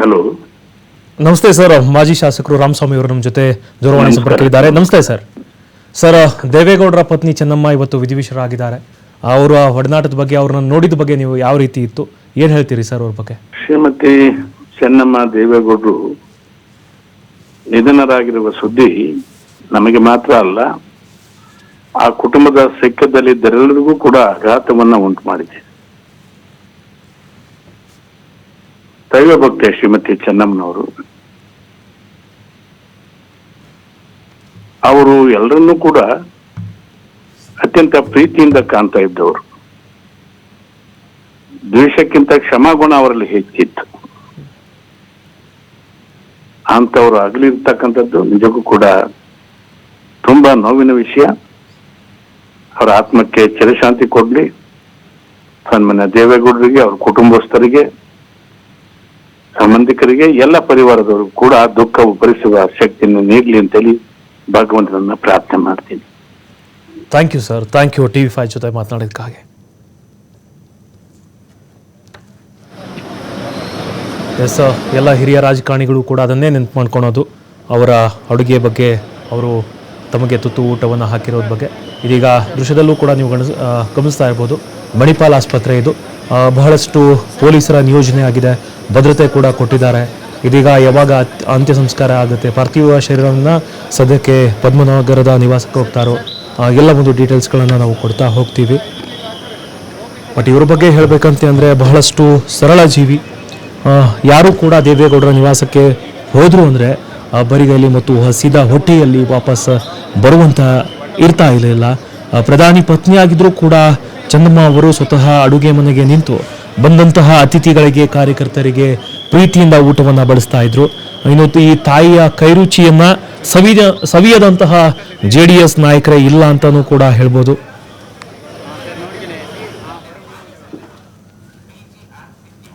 Hello, ನಮಸ್ತೆ sir. ಮಾಜಿ ಶಾಸಕರು ರಾಮಸ್ವಾಮಿ ಅವರು ನಮ್ಮ ಜೊತೆ ದೂರವಾಣಿ ಸಂಪರ್ಕದಲ್ಲಿದ್ದಾರೆ. ನಮಸ್ತೆ ಸರ್. ಸರ್, ದೇವೇಗೌಡರ ಪತ್ನಿ ಚೆನ್ನಮ್ಮ ಇವತ್ತು ವಿಧಿವಿಷರಾಗಿದ್ದಾರೆ. ಅವರ ಒಡನಾಟದ ಬಗ್ಗೆ, ಅವ್ರನ್ನ ನೋಡಿದ ಬಗ್ಗೆ ನೀವು ಯಾವ ರೀತಿ ಇತ್ತು, ಏನ್ ಹೇಳ್ತೀರಿ ಸರ್ ಅವ್ರ ಬಗ್ಗೆ? ಶ್ರೀಮತಿ ಚೆನ್ನಮ್ಮ ದೇವೇಗೌಡರು ನಿಧನರಾಗಿರುವ ಸುದ್ದಿ ನಮಗೆ ಮಾತ್ರ ಅಲ್ಲ, ಆ ಕುಟುಂಬದ ಸಿಕ್ಕದಲ್ಲಿದ್ದರೆಲ್ಲರಿಗೂ ಕೂಡ ಆಘಾತವನ್ನ ಉಂಟು ಮಾಡಿದೆ. ದೈವ ಭಕ್ತೆ ಶ್ರೀಮತಿ ಚೆನ್ನಮ್ಮನವರು. ಅವರು ಎಲ್ಲರನ್ನೂ ಕೂಡ ಅತ್ಯಂತ ಪ್ರೀತಿಯಿಂದ ಕಾಣ್ತಾ ಇದ್ದವರು. ದ್ವೇಷಕ್ಕಿಂತ ಕ್ಷಮಾಗುಣ ಅವರಲ್ಲಿ ಹೆಚ್ಚಿತ್ತು. ಅಂತವರು ಅಗಲಿರ್ತಕ್ಕಂಥದ್ದು ನಿಜಕ್ಕೂ ಕೂಡ ತುಂಬಾ ನೋವಿನ ವಿಷಯ. ಅವರ ಆತ್ಮಕ್ಕೆ ಚಿರಶಾಂತಿ ಕೊಡ್ಲಿ. ಸನ್ಮಾನ್ಯ ದೇವೇಗೌಡರಿಗೆ, ಅವ್ರ ಕುಟುಂಬಸ್ಥರಿಗೆ, ಸಂಬಂಧಿಕರಿಗೆ, ಎಲ್ಲ ಪರಿವಾರದವರು ಕೂಡ ದುಃಖವು ಭರಿಸುವ ಶಕ್ತಿಯನ್ನು ನೀಡಲಿ ಅಂತೇಳಿ ಭಗವಂತನನ್ನ ಪ್ರಾರ್ಥನೆ ಮಾಡ್ತೀನಿ. Thank you sir. Thank you TV5 ಜೊತೆ ಮಾತನಾಡಿದಕ್ಕಾಗಿ. ಎಸ್, ಎಲ್ಲ ಹಿರಿಯ ರಾಜಕಾರಣಿಗಳು ಕೂಡ ಅದನ್ನೇ ನೆನಪು ಮಾಡ್ಕೊಳೋದು, ಅವರ ಅಡುಗೆ ಬಗ್ಗೆ, ಅವರು ತಮಗೆ ತುತ್ತು ಊಟವನ್ನು ಹಾಕಿರೋದ್ರ ಬಗ್ಗೆ. ಇದೀಗ ದೃಶ್ಯದಲ್ಲೂ ಕೂಡ ನೀವು ಗಮನಿಸ್ತಾ ಇರ್ಬೋದು, ಮಣಿಪಾಲ್ ಆಸ್ಪತ್ರೆ ಇದು. ಬಹಳಷ್ಟು ಪೊಲೀಸರ ನಿಯೋಜನೆ ಆಗಿದೆ, ಭದ್ರತೆ ಕೂಡ ಕೊಟ್ಟಿದ್ದಾರೆ. ಇದೀಗ ಯಾವಾಗ ಅಂತ್ಯ ಸಂಸ್ಕಾರ ಆಗುತ್ತೆ, ಪಾರ್ಥಿವ ಶರೀರವನ್ನು ಸದ್ಯಕ್ಕೆ ಪದ್ಮನಗರದ ನಿವಾಸಕ್ಕೆ ಹೋಗ್ತಾರೋ, ಎಲ್ಲ ಒಂದು ಡೀಟೇಲ್ಸ್ಗಳನ್ನು ನಾವು ಕೊಡ್ತಾ ಹೋಗ್ತೀವಿ. ಬಟ್ ಇವ್ರ ಬಗ್ಗೆ ಹೇಳಬೇಕಂತ ಅಂದರೆ ಬಹಳಷ್ಟು ಸರಳ ಜೀವಿ. ಯಾರೂ ಕೂಡ ದೇವೇಗೌಡರ ನಿವಾಸಕ್ಕೆ ಹೋದರು ಅಂದರೆ ಬರಿಗೈಲಿ ಮತ್ತು ಹಸಿದ ಹೊಟ್ಟೆಯಲ್ಲಿ ವಾಪಸ್ ಬರುವಂಥ ಇರ್ತಾ ಇರಲಿಲ್ಲ. ಪ್ರಧಾನಿ ಪತ್ನಿಯಾಗಿದ್ದರೂ ಕೂಡ ಚೆನ್ನಮ್ಮ ಅವರು ಸ್ವತಃ ಅಡುಗೆ ಮನೆಗೆ ನಿಂತು ಬಂದಂತಹ ಅತಿಥಿಗಳಿಗೆ, ಕಾರ್ಯಕರ್ತರಿಗೆ ಪ್ರೀತಿಯಿಂದ ಊಟವನ್ನು ಬಡಿಸ್ತಾ ಇದ್ರು. ಇನ್ನು ಈ ತಾಯಿಯ ಕೈರುಚಿಯನ್ನು ಸವಿಯದಂತಹ JDS ನಾಯಕರೇ ಇಲ್ಲ ಅಂತಲೂ ಕೂಡ ಹೇಳ್ಬೋದು.